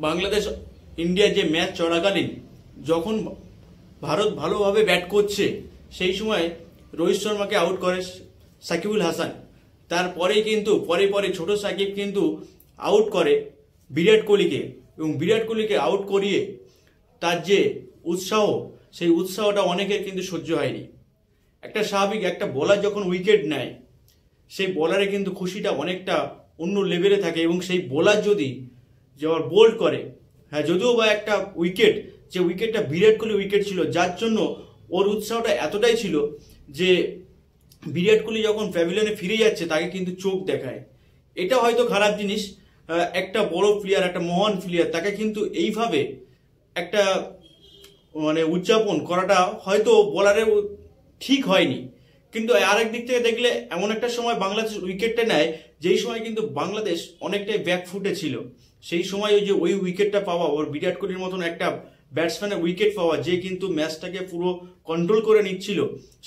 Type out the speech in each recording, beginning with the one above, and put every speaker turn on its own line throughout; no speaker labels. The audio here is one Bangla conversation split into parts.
বাংলাদেশ ইন্ডিয়া যে ম্যাচ চলাকালীন যখন ভারত ভালোভাবে ব্যাট করছে সেই সময় রোহিত শর্মাকে আউট করে সাকিবুল হাসান। তারপরেই কিন্তু পরে ছোট সাকিব কিন্তু আউট করে বিরাট কোহলিকে, এবং বিরাট কোহলিকে আউট করিয়ে তার যে উৎসাহ, সেই উৎসাহটা অনেকের কিন্তু সহ্য হয়নি। একটা স্বাভাবিক একটা বোলার যখন উইকেট নেয় সেই বোলারে কিন্তু খুশিটা অনেকটা অন্য লেভেলে থাকে, এবং সেই বোলার যদি যাওয়ার বোল্ড করে, হ্যাঁ যদিও বা একটা উইকেট, যে উইকেটটা বিরাট কোহলি উইকেট ছিল, যার জন্য ওর উৎসাহটা এতটাই ছিল যে বিরাট কোহলি যখন প্যাভিলিয়নে ফিরে যাচ্ছে তাকে কিন্তু চোখ দেখায়। এটা হয়তো খারাপ জিনিস, একটা বড় প্লেয়ার, একটা মহান প্লেয়ার, তাকে কিন্তু এইভাবে একটা উদযাপন করাটা হয়তো বোলারের ঠিক হয়নি। কিন্তু আরেক দিক থেকে দেখলে এমন একটা সময় বাংলাদেশ উইকেটটা নেয় যেই সময় কিন্তু বাংলাদেশ অনেকটাই ব্যাকফুটে ছিল। সেই সময় ওই উইকেটটা পাওয়া, ওর বিরাট কোহলির মতন একটা ব্যাটসম্যানের উইকেট পাওয়া, যে কিন্তু ম্যাচটাকে পুরো কন্ট্রোল করে নিচ্ছিল,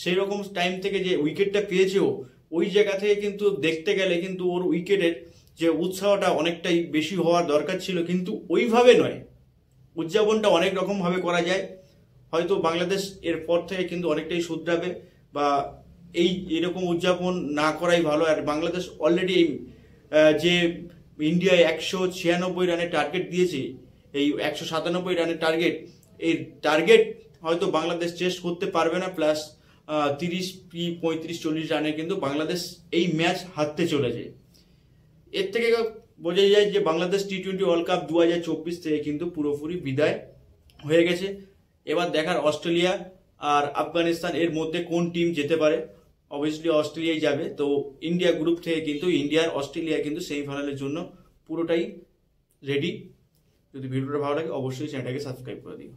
সেই রকম টাইম থেকে যে উইকেটটা পেয়েছে ওই জায়গা থেকে কিন্তু দেখতে গেলে কিন্তু ওর উইকেটের যে উৎসাহটা অনেকটাই বেশি হওয়ার দরকার ছিল, কিন্তু ওইভাবে নয়। উদযাপনটা অনেক রকম ভাবে করা যায়, হয়তো বাংলাদেশ এর পর থেকে কিন্তু অনেকটাই শুধরাবে, বা এরকম উদযাপন না করাই ভালো। আর বাংলাদেশ অলরেডি যে ইন্ডিয়ায় 196 রানের টার্গেট দিয়েছে, এই 197 রানের টার্গেট, এই টার্গেট হয়তো বাংলাদেশ চেস করতে পারবে না, প্লাস 30, 35, 40 রানে কিন্তু বাংলাদেশ এই ম্যাচ হারতে চলেছে। এর থেকে বোঝা যায় যে বাংলাদেশ টি-20 ওয়ার্ল্ড কাপ 2024 থেকে কিন্তু পুরোপুরি বিদায় হয়ে গেছে। এবার দেখার অস্ট্রেলিয়া আর আফগানিস্তান এর মধ্যে কোন টিম যেতে পারে। অবভিয়াসলি অস্ট্রেলিয়াই যাবে। তো ইন্ডিয়া গ্রুপ থেকে কিন্তু ইন্ডিয়া আর অস্ট্রেলিয়া কিন্তু সেমিফাইনালের জন্য পুরোটাই রেডি। যদি ভিডিওটা ভালো লাগে অবশ্যই চ্যানেলটাকে সাবস্ক্রাইব করে দিও।